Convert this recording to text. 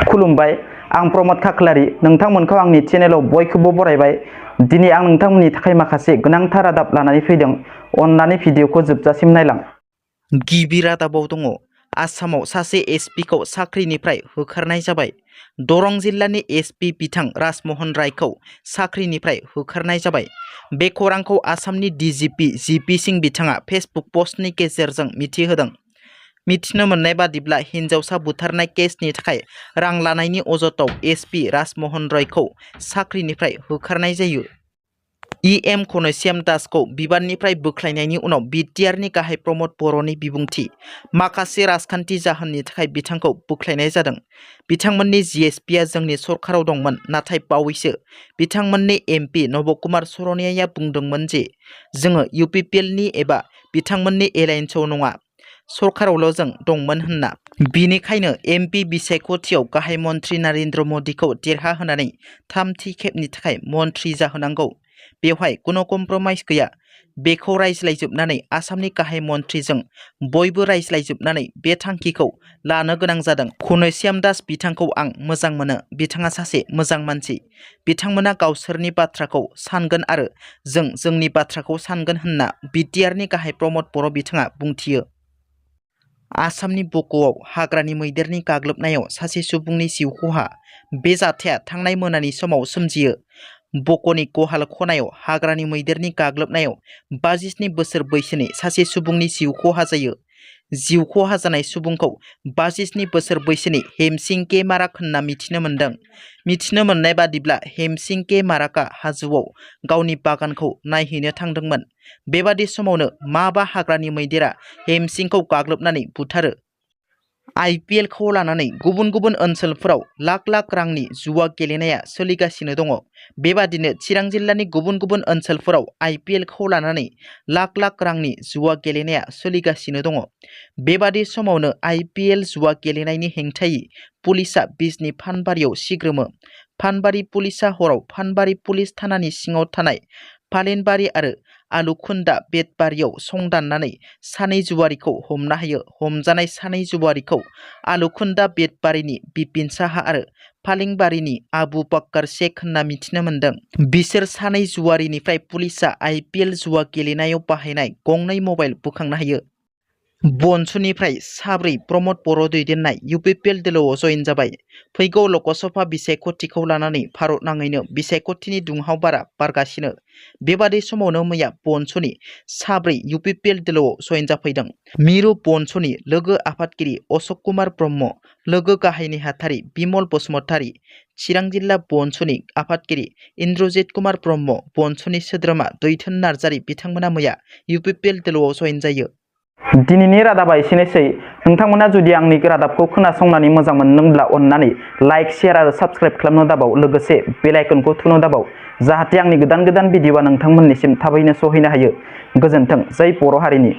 खुलुमबाय आं प्रमद खाख्लारि नोंथांमोनखौ आंनि चेनेलाव बयखौबो बरायबाय। दिनै आं नोंथांमोननि थाखाय माखासे गोनांथार रादाब लानानै फैदों। अन्नानै भिडिअखौ जोबजासिम नायलां। गिबि रादाबाव दङ आसामाव सासे एसपीखौ साख्रिनिफ्राय होखारनाय जाबाय। दरं जिल्लानि एसपी बिथां राजमहन रायखौ साख्रिनिफ्राय होखारनाय जाबाय। बे खौरांखौ आसामनि डीजीपी जीपी सिंह बिथाङा फेसबुक पस्टनि गेजेरजों मिथिहोदों। मिथिनो मोननाय बादिब्ला हिन्जावसा बुथारनाय केसनि थाखाय रां लानायनि अजदाव एसपी राजमहन रायखौ साख्रिनिफ्राय होखारनाय जायो। इएम घनश्याम दासखौ बिबाननिफ्राय बोख्लायनायनि उनाव बिटिआरनि गाहाय प्रमद बर'नि बिबुंथि माखासे राजखान्थि जाहोननि थाखाय बिथांखौ बोख्लायनाय जादों। बिथांमोननि जीएसपीआ जोंनि सरकाराव दंमोन, नाथाय बावैसो बिथांमोननि एमपी नबकुमार सरनियाया बुंदोंमोन जे जोङो यूपीपीएलनि एबा बिथांमोननि एलायन्सआव नङा, सरकारावल' जों दंमोन होनना। बिनिखायनो एमपी बिसायख'थियाव गाहाय मन्त्री नरेन्द्र मोदीखौ देरहाहोनानै थामथि खेबनि थाखाय मन्त्री जाहोनांगौ। बेवहाय कुनु कम्प्रमाइज गैया। बेखौ रायज्लायजोबनानै आसामनि गाहाय मन्त्रीजों बयबो रायज्लायजोबनानै बे थांखिखौ लानो गोनां जादों। घनश्याम दास बिथांखौ आं मोजां मोनो। बिथाङा सासे मोजां मानसि। बिथांमोना गावसोरनि बाथ्राखौ सानगोन आरो जों जोंनि बाथ्राखौ सानगोन होनना बिटिआरनि गाहाय प्रमद बर' बिथाङा बुंथियो। आसामनि बक'आव हाग्रानि मैदेरनि गाग्लोबनायाव सासे सुबुंनि जिउ खहा। बे जाथाया थांनाय मोनानि समाव सोमजियो। बक'नि गहाल खनायाव हाग्रानि मैदेरनि गाग्लोबनायाव 57 बोसोर बैसोनि सासे सुबुंनि जिउ खहा जायो। जिउ खहा जानाय सुबुंखौ 57 बोसोर बैसोनि हेमसिंके माराक होनना मिथिनो मोन्दों। मिथिनो मोननाय बादिब्ला हेमसिंके माराकआ हाजोआव गावनि बागानखौ नायहैनो थांदोंमोन। बेबादि समावनो माबा हाग्रानि मैदेरा हेमसिंखौ गाग्लोबनानै बुथारो। आईपीएलखौ लानानै गुबुन गुबुन ओनसोलफोराव लाख लाख रांनि जुवा गेलेनाया सोलिगासिनो दङ। बेबादिनो चिरां जिल्लानि गुबुन गुबुन ओनसोलफोराव आईपीएलखौ लानानै लाख लाख रांनि जुवा गेलेनाया सोलिगासिनो दङ। बेबादि समावनो आईपीएल जुवा गेलेनायनि हेंथायै पुलिसआ बिजनी फानबारियाव सिग्रोमो। फानबारि पुलिसआ हराव फानबारि पुलिस थानानि सिङाव थानाय फालेनबारि आरो आलुखुन्दा बेतबारियाव संदाननानै सानै जुवारिखौ हमनो हायो। हमजानाय सानै जुवारिखौ आलुखुन्दा बेतबारिनि बिपिन साहा आरो फालेंबारिनि आबु बक्कर शेख होनना मिथिनो मोन्दों। बिसोर सानै जुवारिनिफ्राय पुलिसआ आईपीएल जुवा गेलेनायाव बाहायनाय गंनै मबाइल बोखांनो हायो। बनसुनिफ्राय साब्रै प्रमद बर' दैदेननाय यूपीपीएल दोलोआव जयेन जाबाय। फैगौ लकसभा बिसायख'थिखौ लानानै भारत नाङैनो बिसायख'थिनि दुंहाव बारा बारगासिनो। बेबादि समावनो मैया बनसुनि साब्रै यूपीपीएल दोलोआव जयेन जाफैदों। मिरु बनसुनि लोगो आफादगिरि अशक कुमार ब्रह्म, लोगो गाहाय नेहाथारि बिमल बसुमतारी, चिरां जिल्ला बनसुनि आफादगिरि इन्द्रजित कुमार ब्रह्म, बनसुनि सोद्रोमा दैथुन नार्जारी बिथांमोना मैया यूपीपीएल दोलोआव जयेन जायो। दिनैनि रादाबा एसेनोसै। नोंथांमोना जुदि आंनि रादाबखौ खोनासंनानै मोजां मोनदोंब्ला अन्नानै लाइक, शेयार आरो साबस्क्राइब खालामनो दाबाव। लोगोसे बेल आइकनखौ थुनो दाबाव, जाहाथे आंनि गोदान भिडिअआ नोंथांमोननिसिम थाबैनो सहैनो हायो। गोजोन्थों। जै बर' हारिनि।